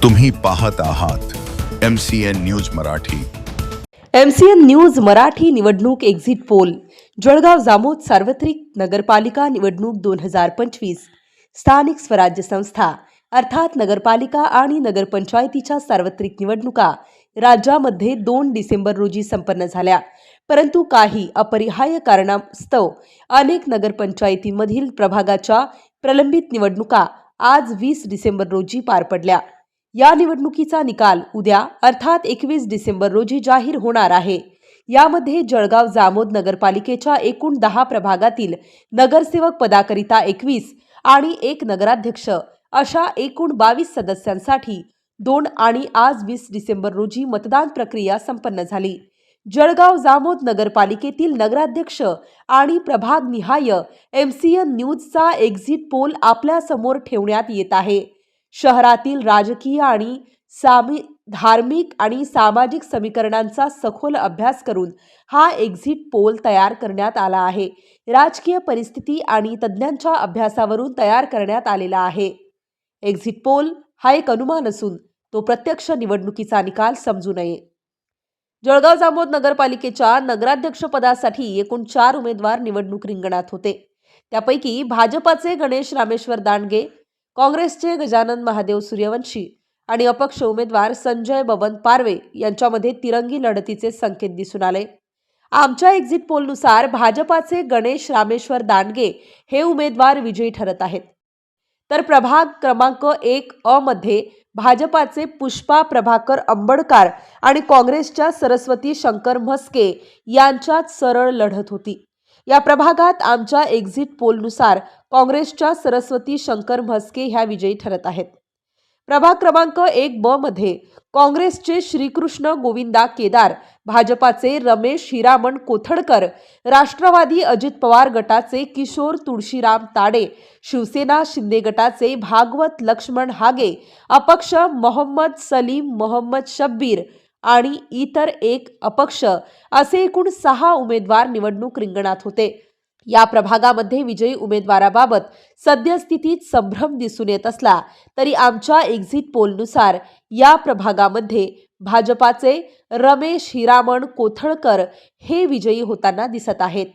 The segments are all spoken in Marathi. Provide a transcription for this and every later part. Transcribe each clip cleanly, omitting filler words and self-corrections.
तुम्ही पाहत आहात MCN news Marathi. MCN news Marathi निवडणूक एक्झिट पोल जळगाव जामोद सार्वत्रिक नगरपालिका निवडणूक 2025 स्थानिक स्वराज्य संस्था अर्थात नगरपालिका आणि नगरपंचायतीच्या सार्वत्रिक निवडणुका राज्यामध्ये 2 डिसेंबर रोजी संपन्न झाल्या। परंतु काही अपरिहार्य कारणास्तव अनेक नगरपंचायतीमधील प्रभागाच्या प्रलंबित निवडणुका आज 20 डिसेंबर रोजी पार पडल्या। या निवडणुकीचा निकाल उद्या अर्थात 21 डिसेंबर रोजी जाहीर होणार आहे। यामध्ये जळगाव जामोद नगरपालिकेच्या एकूण 10 प्रभागातील नगरसेवक पदाकरिता 21 आणि 1 नगराध्यक्ष अशा एकूण 22 सदस्यांसाठी 2 आणि आज 20 डिसेंबर रोजी मतदान प्रक्रिया संपन्न झाली। जळगाव जामोद नगरपालिकेतील नगराध्यक्ष आणि प्रभागनिहाय MCN न्यूजचा एक्झिट पोल आपल्या समोर ठेवण्यात येत आहे। शहरातील राजकीय आणि धार्मिक आणि सामाजिक समीकरणांचा सखोल अभ्यास करून हा एक्झिट पोल तयार करण्यात आला आहे। राजकीय परिस्थिती आणि तज्ञांच्या अभ्यासावरून तयार करण्यात आलेला आहे। एक्झिट पोल हा एक अनुमान असून तो प्रत्यक्ष निवडणुकीचा निकाल समजू नये। जळगाव जामोद नगरपालिकेच्या नगराध्यक्षपदासाठी एकूण 4 उमेदवार निवडणूक रिंगणात होते। त्यापैकी भाजपाचे गणेश रामेश्वर दांडगे, काँग्रेसचे गजानन महादेव सूर्यवंशी आणि अपक्ष उमेदवार संजय बबन पारवे यांच्यामध्ये तिरंगी लढतीचे संकेत दिसून आले। आमच्या एक्झिट पोलनुसार भाजपाचे गणेश रामेश्वर दांडगे हे उमेदवार विजयी ठरत आहेत। तर प्रभाग क्रमांक 1 अ मध्ये भाजपाचे पुष्पा प्रभाकर अंबडकार आणि काँग्रेसच्या सरस्वती शंकर म्हस्के यांच्यात सरळ लढत होती। या प्रभागात आमच्या एक्झिट पोलनुसार काँग्रेसच्या सरस्वती शंकर म्हस्के ह्या विजयी ठरत आहेत। प्रभाग क्रमांक 1 ब मध्ये काँग्रेसचे श्रीकृष्ण गोविंदा केदार, भाजपाचे रमेश हिरामण कोथडकर, राष्ट्रवादी अजित पवार गटाचे किशोर तुळशीराम ताडे, शिवसेना शिंदे गटाचे भागवत लक्ष्मण हागे, अपक्ष मोहम्मद सलीम मोहम्मद शब्बीर आणि इतर 1 अपक्ष असे एकूण 6 उमेदवार निवडणूक रिंगणात होते। या प्रभागामध्ये विजयी उमेदवाराबाबत सद्यस्थितीत संभ्रम दिसून येत असला तरी आमच्या एक्झिट पोलनुसार या प्रभागामध्ये भाजपाचे रमेश हिरामण कोथळकर हे विजयी होताना दिसत आहेत।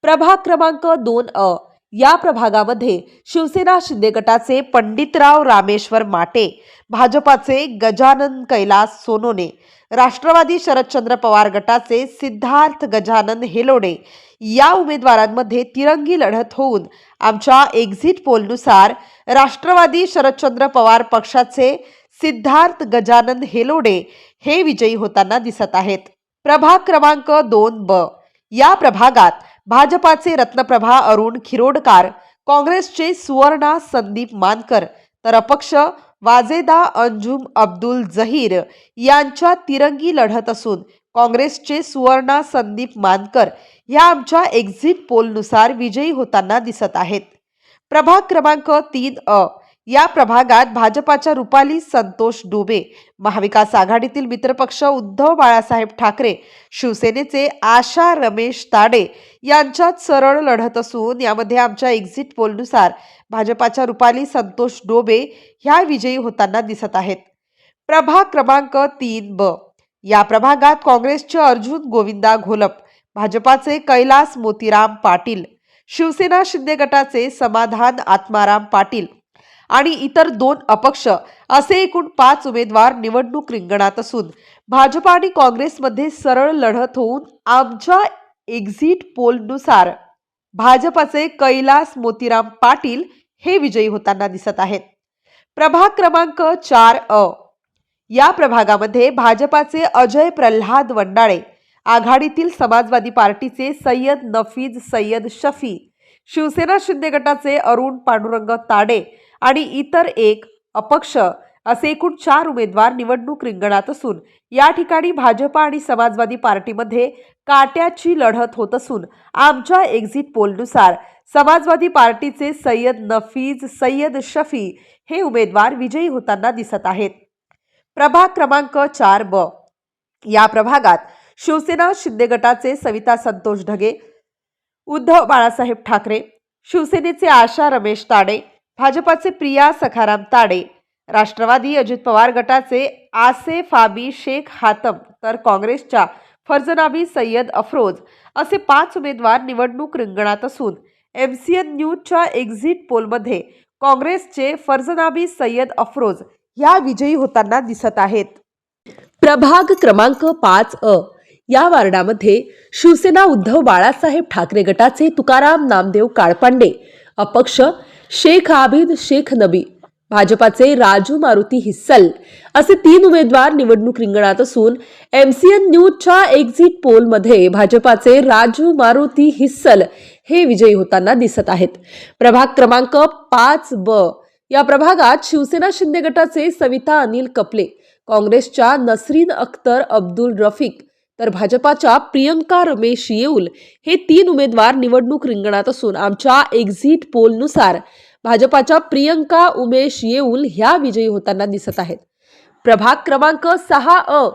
प्रभाग क्रमांक 2 अ या प्रभागामध्ये शिवसेना शिंदे गटाचे पंडितराव रामेश्वर माटे, भाजपाचे गजानन कैलास सोनोने, राष्ट्रवादी शरदचंद्र पवार गटाचे सिद्धार्थ गजानन हेलोडे या उमेदवारांमध्ये तिरंगी लढत होऊन आमच्या एक्झिट पोलनुसार राष्ट्रवादी शरदचंद्र पवार पक्षाचे सिद्धार्थ गजानन हेलोडे हे विजयी होताना दिसत आहेत। प्रभाग क्रमांक 2 ब या प्रभागात भाजपाचे रत्नप्रभा अरुण खिरोडकार, काँग्रेसचे सुवर्णा संदीप मानकर तर अपक्ष वाजेदा अंजुम अब्दुल जहीर यांच्या तिरंगी लढत असून काँग्रेसचे सुवर्णा संदीप मानकर या आमच्या एक्झिट पोलनुसार विजयी होताना दिसत आहेत। प्रभाग क्रमांक 3 अ या प्रभागात भाजपाच्या रुपाली संतोष डोबे, महाविकास आघाडीतील मित्रपक्ष उद्धव बाळासाहेब ठाकरे, शिवसेनेचे आशा रमेश ताडे यांच्यात सरळ लढत असून यामध्ये आमच्या एक्झिट पोलनुसार भाजपाच्या रुपाली संतोष डोबे ह्या विजयी होताना दिसत आहेत। प्रभाग क्रमांक 3 ब या प्रभागात काँग्रेसचे अर्जुन गोविंदा घोलप, भाजपाचे कैलास मोतीराम पाटील, शिवसेना शिंदे गटाचे समाधान आत्माराम पाटील आणि इतर 2 अपक्ष असे एकूण 5 उमेदवार निवडणूक रिंगणात असून भाजप आणि काँग्रेसमध्ये सरळ लढत होऊन आमच्या एक्झिट पोलनुसार भाजपाचे कैलास मोतीराम पाटील हे विजयी होताना दिसत आहेत। प्रभाग क्रमांक 4 अ या प्रभागामध्ये भाजपाचे अजय प्रल्हाद वंडाळे, आघाडीतील समाजवादी पार्टीचे सय्यद नफीज सय्यद शफी, शिवसेना शिंदे गटाचे अरुण पांडुरंग ताडे आणि इतर 1 अपक्ष असे एकूण 4 उमेदवार निवडणूक रिंगणात असून या ठिकाणी भाजप आणि समाजवादी पार्टीमध्ये काट्याची लढत होत असून आमच्या एक्झिट पोलनुसार समाजवादी पार्टीचे सय्यद नफीज सय्यद शफी हे उमेदवार विजयी होताना दिसत आहेत। प्रभाग क्रमांक 4 ब या प्रभागात शिवसेना शिंदे गटाचे सविता संतोष ढगे, उद्धव बाळासाहेब ठाकरे, शिवसेनेचे आशा रमेश ताडे, भाजपाचे प्रिया सखाराम ताडे, राष्ट्रवादी अजित पवार गटाचे आसेफाबी शेख हातम तर काँग्रेसच्या फरजनाबी सय्यद अफरोज असे 5 उमेदवार निवडणूक रिंगणात असून MCN न्यूजच्या एक्झिट पोलमध्ये काँग्रेसचे फरजनाबी सय्यद अफरोज या विजयी होताना दिसत आहेत. प्रभाग क्रमांक 5 या वार्डामध्ये शिवसेना उद्धव बाळासाहेब ठाकरे गटाचे तुकाराम नामदेव काळपांडे, अपक्ष शेख आबिद शेख नबी, भाजपाचे राजू मारुती हिस्सल असे 3 उमेदवार निवडणूक रिंगणात असून MCN न्यूजच्या एक्झिट पोलमध्ये भाजपाचे राजू मारुती हिस्सल हे विजयी होताना दिसत आहेत. प्रभाग क्रमांक 5 या प्रभागात शिवसेना शिंदे गटाचे सविता अनिल कपले, काँग्रेसच्या नसरीन अख्तर अब्दुल रफिक तर भाजपाच्या प्रियंका रमेश येऊल हे 3 उमेदवार निवडणूक रिंगणात असून आमच्या एक्झिट पोलनुसार भाजपाच्या प्रियंका उमेश येऊल ह्या विजयी होताना दिसत आहेत. प्रभाग क्रमांक 6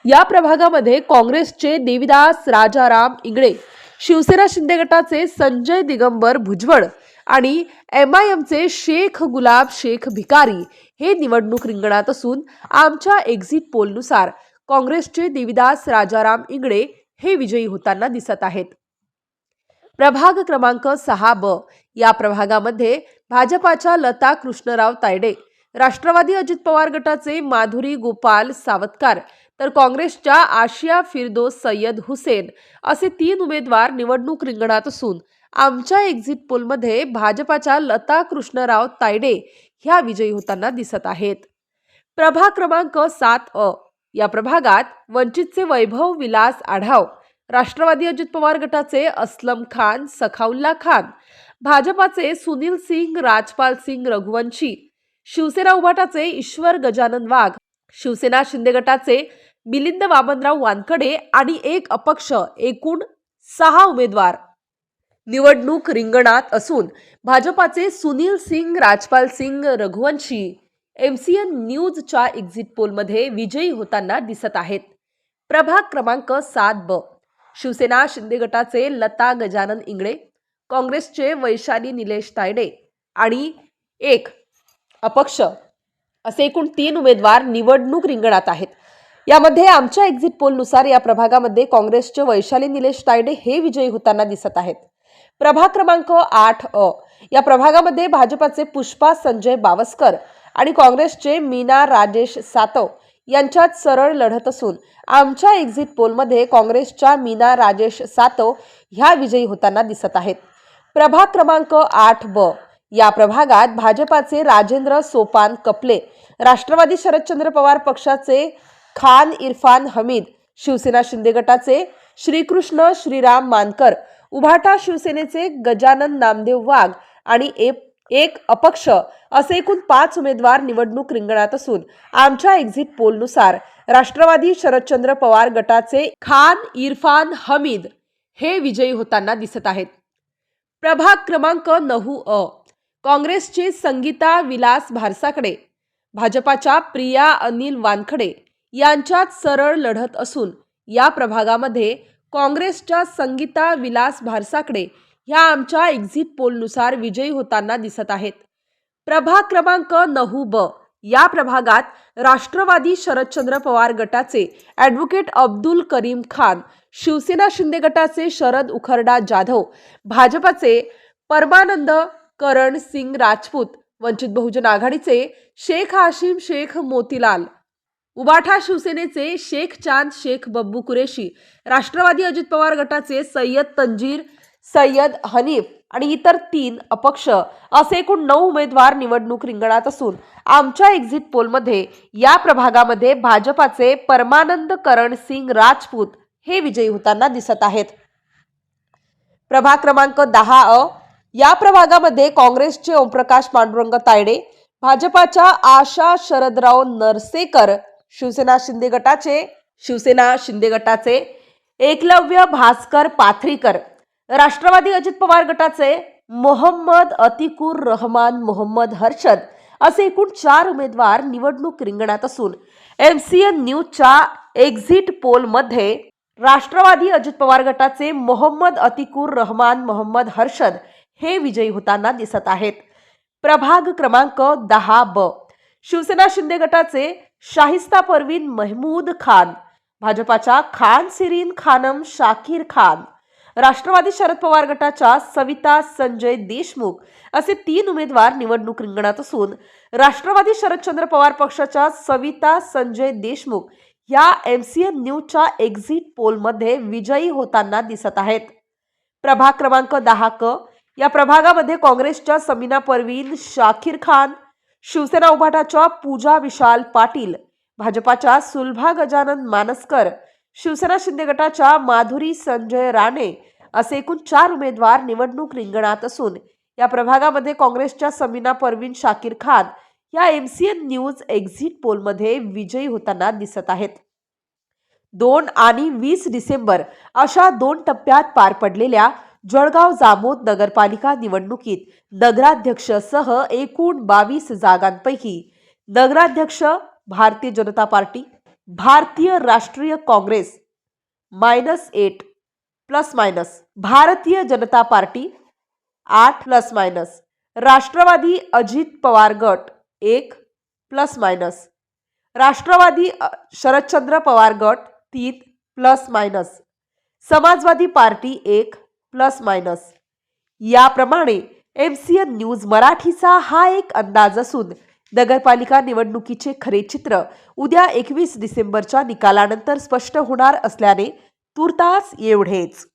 या प्रभागामध्ये काँग्रेसचे देविदास राजाराम इंगळे, शिवसेना शिंदे गटाचे संजय दिगंबर भुजबळ आणि MIMचे शेख गुलाब शेख भिकारी हे निवडणूक रिंगणात असून आमच्या एक्झिट पोलनुसार काँग्रेसचे देविदास राजाराम इंगळे हे विजयी होताना दिसत आहेत. प्रभाग क्रमांक 6 या प्रभागामध्ये भाजपाच्या लता कृष्णराव तायडे, राष्ट्रवादी अजित पवार गटाचे माधुरी गोपाल सावतकार तर काँग्रेसच्या आशिया फिरदोस सय्यद हुसेन असे 3 उमेदवार निवडणूक रिंगणात असून आमच्या एक्झिट पोलमध्ये भाजपाच्या लता कृष्णराव तायडे ह्या विजयी होताना दिसत आहेत. प्रभाग क्रमांक 7 या प्रभागात वंचितचे वैभव विलास आढाव, राष्ट्रवादी अजित पवार गटाचे अस्लम खान सखाउल्ला खान, भाजपाचे सुनील सिंग राजपाल सिंग रघुवंशी, शिवसेना उभाटाचे ईश्वर गजानन वाघ, शिवसेना शिंदे गटाचे मिलिंद वामनराव वानकडे आणि एक अपक्ष एकूण 6 उमेदवार निवडणूक रिंगणात असून भाजपाचे सुनील सिंग राजपाल सिंग रघुवंशी MCN न्यूजच्या एक्झिट पोलमध्ये विजयी होताना दिसत आहेत. प्रभाग क्रमांक 7 शिवसेना शिंदे गटाचे लता गजानन इंगळे, काँग्रेसचे वैशाली निलेश तायडे आणि एक अपक्ष असे एकूण 3 उमेदवार निवडणूक रिंगणात आहेत. यामध्ये आमच्या एक्झिट पोलनुसार या प्रभागामध्ये काँग्रेसचे वैशाली निलेश तायडे हे विजयी होताना दिसत आहेत. प्रभाग क्रमांक 8 या प्रभागामध्ये भाजपाचे पुष्पा संजय बावस्कर आणि काँग्रेसचे मीना राजेश सातव यांच्यात सरळ लढत असून आमच्या एक्झिट पोलमध्ये काँग्रेसच्या मीना राजेश सातव ह्या विजयी होताना दिसत आहेत. प्रभाग क्रमांक 8 या प्रभागात भाजपाचे राजेंद्र सोपान कपले, राष्ट्रवादी शरदचंद्र पवार पक्षाचे खान इरफान हमीद, शिवसेना शिंदे गटाचे श्रीकृष्ण श्रीराम मानकर, उभाटा शिवसेनेचे गजानन नामदेव वाघ आणि एक अपक्ष असे एकूण 5 उमेदवार निवडणूक रिंगणात असून आमच्या एक्झिट पोलनुसार राष्ट्रवादी शरदचंद्र पवार गटाचे खान इरफान हमीद हे विजयी होताना दिसत आहेत. प्रभाग क्रमांक 9 काँग्रेसचे संगीता विलास भारसाकडे, भाजपाच्या प्रिया अनिल वानखडे यांच्यात सरळ लढत असून या प्रभागामध्ये काँग्रेसच्या संगीता विलास भारसाकडे ह्या आमच्या एक्झिट पोलनुसार विजयी होताना दिसत आहेत. प्रभाग क्रमांक 9 या प्रभागात राष्ट्रवादी शरदचंद्र पवार गटाचे ॲडव्होकेट अब्दुल करीम खान, शिवसेना शिंदे गटाचे शरद उखरडा जाधव, भाजपाचे परमानंद करण सिंग राजपूत, वंचित बहुजन आघाडीचे शेख हाशिम शेख मोतीलाल, उबाठा शिवसेनेचे शेख चांद शेख बब्बू कुरेशी, राष्ट्रवादी अजित पवार गटाचे सय्यद तंजीर सय्यद हनीफ आणि इतर 3 अपक्ष असे एकूण 9 उमेदवार निवडणूक रिंगणात असून आमच्या एक्झिट पोलमध्ये या प्रभागामध्ये भाजपाचे परमानंद करण सिंग राजपूत हे विजयी होताना दिसत आहेत. प्रभाग क्रमांक 10 या प्रभागामध्ये काँग्रेसचे ओमप्रकाश पांडुरंग तायडे, भाजपाच्या आशा शरदराव नरसेकर, शिवसेना शिंदे गटाचे एकलव्य भास्कर पाथरीकर, राष्ट्रवादी अजित पवार गटाचे मोहम्मद अतिकुर रहमान मोहम्मद हर्षद असे एकूण 4 उमेदवार निवडणूक रिंगणात असून MCN न्यूजच्या एक्झिट पोलमध्ये राष्ट्रवादी अजित पवार गटाचे मोहम्मद अतिकुर रहमान मोहम्मद हर्षद हे विजयी होताना दिसत आहेत. प्रभाग क्रमांक 10 ब शिवसेना शिंदे गटाचे शाहिस्ता परवीन महमूद खान, भाजपाच्या खान सिरीन खानम शाकीर खान, राष्ट्रवादी शरद पवार गटाच्या सविता संजय देशमुख असे 3 उमेदवार निवडणूक रिंगणात असून राष्ट्रवादी शरदचंद्र पवार पक्षाच्या सविता संजय देशमुख या MCN न्यूजच्या एक्झिट पोलमध्ये विजयी होताना दिसत आहेत. प्रभाग क्रमांक 10 क या प्रभागामध्ये काँग्रेसच्या समीना परवीन शाकीर खान, शिवसेना उभाटाच्या पूजा विशाल पाटील, भाजपाच्या सुलभा गजानन मानसकर, शिवसेना शिंदे गटाच्या माधुरी संजय राणे असे एकूण 4 उमेदवार निवडणूक रिंगणात असून या प्रभागामध्ये काँग्रेसच्या समीना परवीन शाकीर खान या MCN न्यूज एक्झिट पोलमध्ये विजयी होताना दिसत आहेत. 2 आणि 20 डिसेंबर अशा 2 टप्प्यात पार पडलेल्या जळगाव जामोद नगरपालिका निवडणुकीत नगराध्यक्षसह एकूण 22 जागांपैकी नगराध्यक्ष भारतीय जनता पार्टी, भारतीय राष्ट्रीय काँग्रेस -8 +- भारतीय जनता पार्टी 8 +- राष्ट्रवादी अजित पवार गट 1 +- राष्ट्रवादी शरदचंद्र पवार गट 3 +- समाजवादी पार्टी 1 +- याप्रमाणे MCN न्यूज मराठीचा हा एक अंदाज असून नगरपालिका निवडणुकीचे खरे चित्र उद्या 21 डिसेंबरच्या निकालानंतर स्पष्ट होणार असल्याने तूर्तास एवढेच.